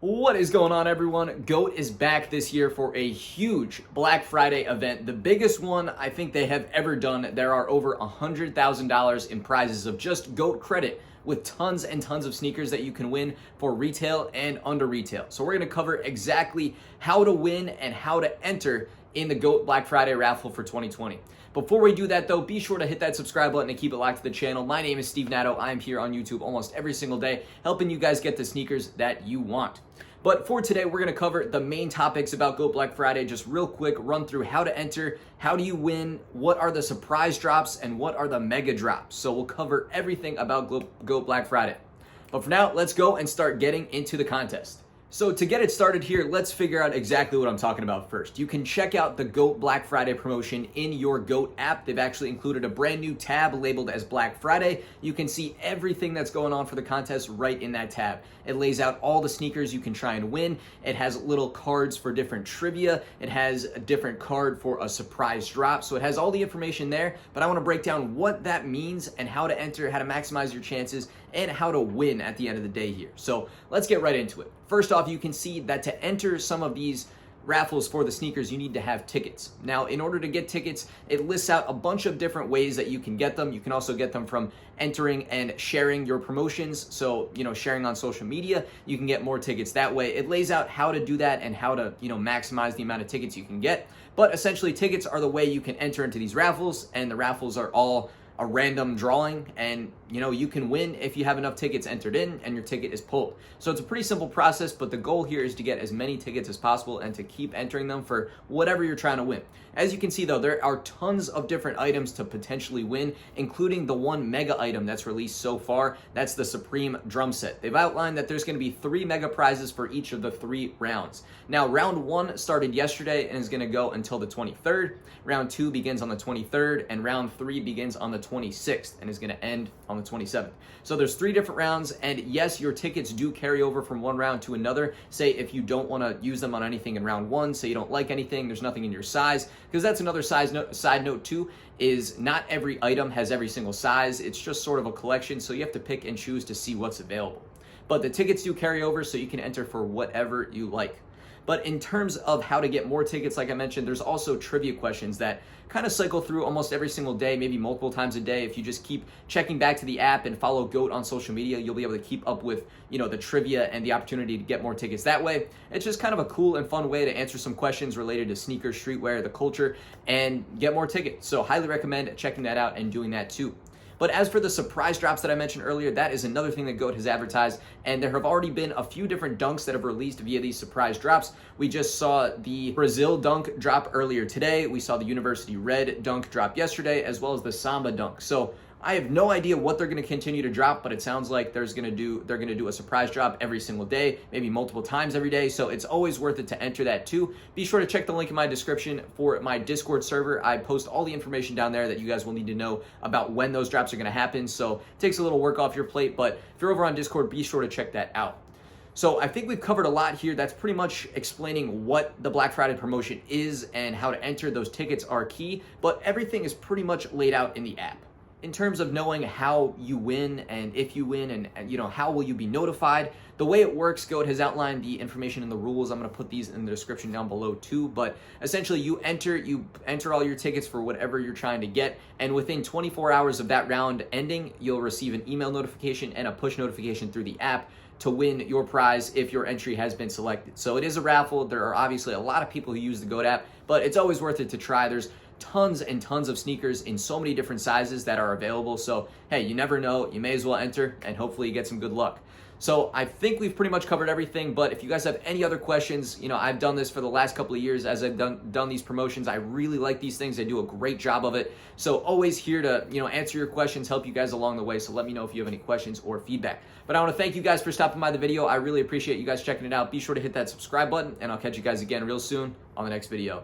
What is going on, everyone? GOAT is back this year for a huge Black Friday event, the biggest one I think they have ever done. There are over $100,000 in prizes of just GOAT credit, with tons and tons of sneakers that you can win for retail and under retail. So we're going to cover exactly how to win and how to enter in the GOAT Black Friday raffle for 2020. Before we do that though, be sure to hit that subscribe button and keep it locked to the channel. My name is Steve Natto. I'm here on YouTube almost every single day, helping you guys get the sneakers that you want. But for today, we're going to cover the main topics about GOAT Black Friday. Just real quick, run through how to enter, how do you win, what are the surprise drops, and what are the mega drops. So we'll cover everything about GOAT Black Friday. But for now, let's go and start getting into the contest. So to get it started here, let's figure out exactly what I'm talking about first. You can check out the GOAT Black Friday promotion in your GOAT app. They've actually included a brand new tab labeled as Black Friday. You can see everything that's going on for the contest right in that tab. It lays out all the sneakers you can try and win. It has little cards for different trivia. It has a different card for a surprise drop. So it has all the information there, but I want to break down what that means and how to enter, how to maximize your chances, and how to win at the end of the day here. So let's get right into it. First off, you can see that to enter some of these raffles for the sneakers, you need to have tickets. Now, in order to get tickets, it lists out a bunch of different ways that you can get them. You can also get them from entering and sharing your promotions. So, sharing on social media, you can get more tickets that way. It lays out how to do that and how to, maximize the amount of tickets you can get. But essentially, tickets are the way you can enter into these raffles, and the raffles are all a random drawing, and you can win if you have enough tickets entered in and your ticket is pulled. So it's a pretty simple process, but the goal here is to get as many tickets as possible and to keep entering them for whatever you're trying to win. As you can see though, there are tons of different items to potentially win, including the one mega item that's released so far. That's the Supreme drum set. They've outlined that there's going to be 3 mega prizes for each of the 3 rounds. Now, round 1 started yesterday and is going to go until the 23rd. Round 2 begins on the 23rd, and round 3 begins on the 26th and is going to end on the 27th. So there's 3 different rounds, and yes, your tickets do carry over from one round to another. Say if you don't want to use them on anything in round 1, say you don't like anything, there's nothing in your size, because that's another side note too, is not every item has every single size. It's just sort of a collection, so you have to pick and choose to see what's available. But the tickets do carry over, so you can enter for whatever you like. But in terms of how to get more tickets, like I mentioned, there's also trivia questions that kind of cycle through almost every single day, maybe multiple times a day. If you just keep checking back to the app and follow GOAT on social media, you'll be able to keep up with, the trivia and the opportunity to get more tickets that way. It's just kind of a cool and fun way to answer some questions related to sneakers, streetwear, the culture, and get more tickets. So highly recommend checking that out and doing that too. But as for the surprise drops that I mentioned earlier, that is another thing that GOAT has advertised, and there have already been a few different dunks that have released via these surprise drops. We just saw the Brazil dunk drop earlier today. We saw the University Red dunk drop yesterday, as well as the Samba dunk. So I have no idea what they're going to continue to drop, but it sounds like they're going to do a surprise drop every single day, maybe multiple times every day. So it's always worth it to enter that too. Be sure to check the link in my description for my Discord server. I post all the information down there that you guys will need to know about when those drops are going to happen. So it takes a little work off your plate, but if you're over on Discord, be sure to check that out. So I think we've covered a lot here. That's pretty much explaining what the Black Friday promotion is and how to enter. Those tickets are key, but everything is pretty much laid out in the app. In terms of knowing how you win and if you win and how will you be notified, the way it works, GOAT has outlined the information and the rules. I'm going to put these in the description down below too, but essentially you enter all your tickets for whatever you're trying to get, and within 24 hours of that round ending, you'll receive an email notification and a push notification through the app to win your prize if your entry has been selected. So it is a raffle. There are obviously a lot of people who use the GOAT app, but it's always worth it to try. There's tons and tons of sneakers in so many different sizes that are available. So, hey, you never know. You may as well enter and hopefully you get some good luck. So I think we've pretty much covered everything, but if you guys have any other questions, I've done this for the last couple of years as I've done these promotions. I really like these things. They do a great job of it. So always here to, answer your questions, help you guys along the way. So let me know if you have any questions or feedback. But I want to thank you guys for stopping by the video. I really appreciate you guys checking it out. Be sure to hit that subscribe button, and I'll catch you guys again real soon on the next video.